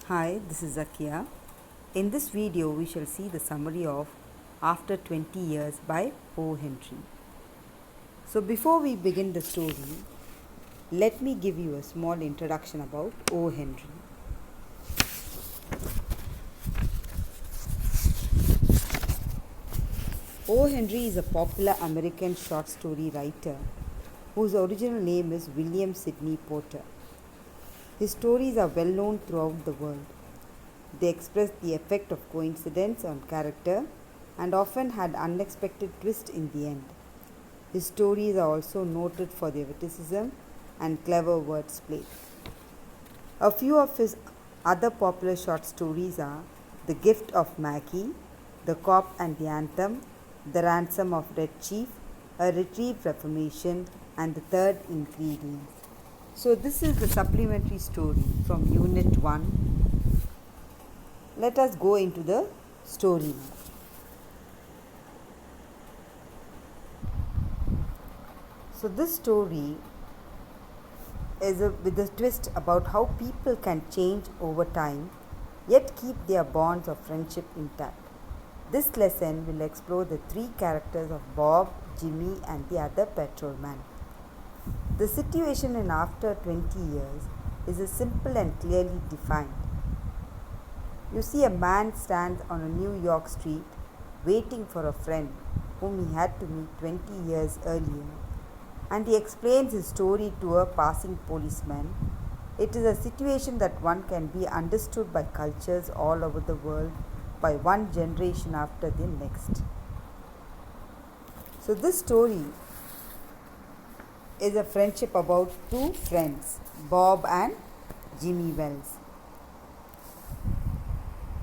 Hi, this is Zakia. In this video, we shall see the summary of After 20 Years by O. Henry. So, before we begin the story, let me give you a small introduction about O. Henry. O. Henry is a popular American short story writer whose original name is William Sidney Porter. His stories are well known throughout the world. They express the effect of coincidence on character and often had unexpected twists in the end. His stories are also noted for their witticism and clever wordsplay. A few of his other popular short stories are The Gift of Maggie, The Cop and the Anthem, The Ransom of Red Chief, A Retrieved Reformation, and The Third Ingredient. So, this is the supplementary story from Unit 1. Let us go into the story now. So, this story is with a twist about how people can change over time yet keep their bonds of friendship intact. This lesson will explore the three characters of Bob, Jimmy, and the other patrolman. The situation in After 20 Years is simple and clearly defined. You see, a man stands on a New York street waiting for a friend whom he had to meet 20 years earlier, and he explains his story to a passing policeman. It is a situation that one can be understood by cultures all over the world by one generation after the next. So, this story is a friendship about two friends, Bob and Jimmy Wells,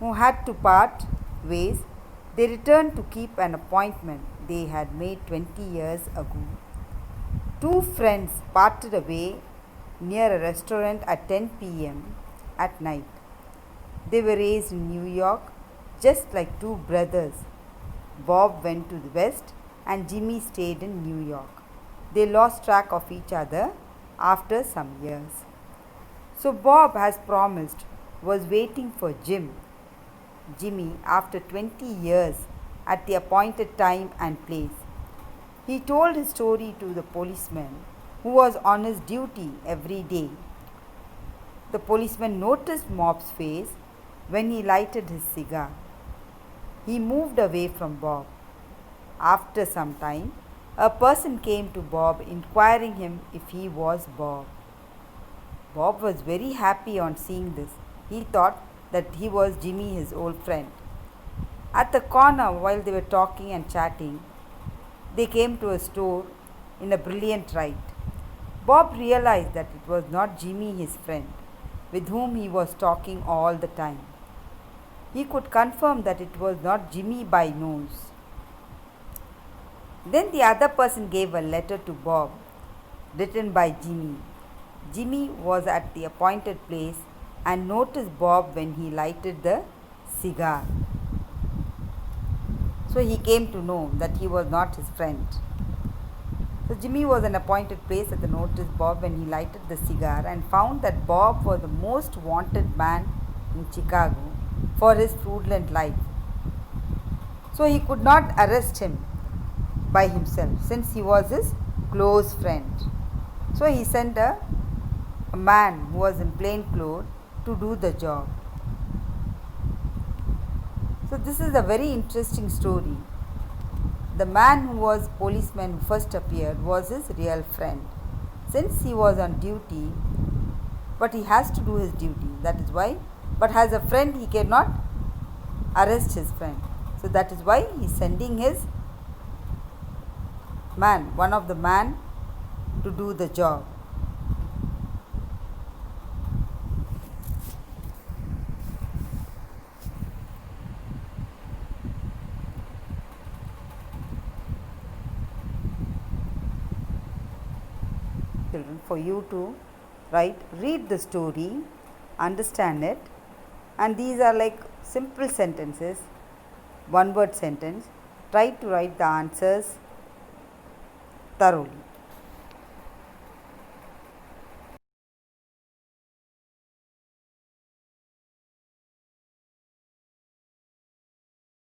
who had to part ways. They returned to keep an appointment they had made 20 years ago. Two friends parted away near a restaurant at 10 p.m. at night. They were raised in New York just like two brothers. Bob went to the West and Jimmy stayed in New York. They lost track of each other after some years. So Bob, as promised, was waiting for Jimmy, after 20 years at the appointed time and place. He told his story to the policeman who was on his duty every day. The policeman noticed Bob's face when he lighted his cigar. He moved away from Bob. After some time, a person came to Bob inquiring him if he was Bob. Bob was very happy on seeing this. He thought that he was Jimmy, his old friend. At the corner, while they were talking and chatting, they came to a store in a brilliant light. Bob realized that it was not Jimmy, his friend, with whom he was talking all the time. He could confirm that it was not Jimmy by nose. Then the other person gave a letter to Bob, written by Jimmy. Jimmy was at the appointed place and noticed Bob when he lighted the cigar. So he came to know that he was not his friend. So Jimmy was an appointed place at the notice Bob when he lighted the cigar and found that Bob was the most wanted man in Chicago for his fraudulent life. So he could not arrest him by himself since he was his close friend. So he sent a man who was in plain clothes to do the job. So this is a very interesting story. The man who was policeman who first appeared was his real friend. Since he was on duty, but he has to do his duty, that is why. But as a friend, he cannot arrest his friend. So that is why he is sending his man, one of the man, to do the job. Children, for you to read the story, understand it, and these are like simple sentences, one word sentence. Try to write the answers thoroughly.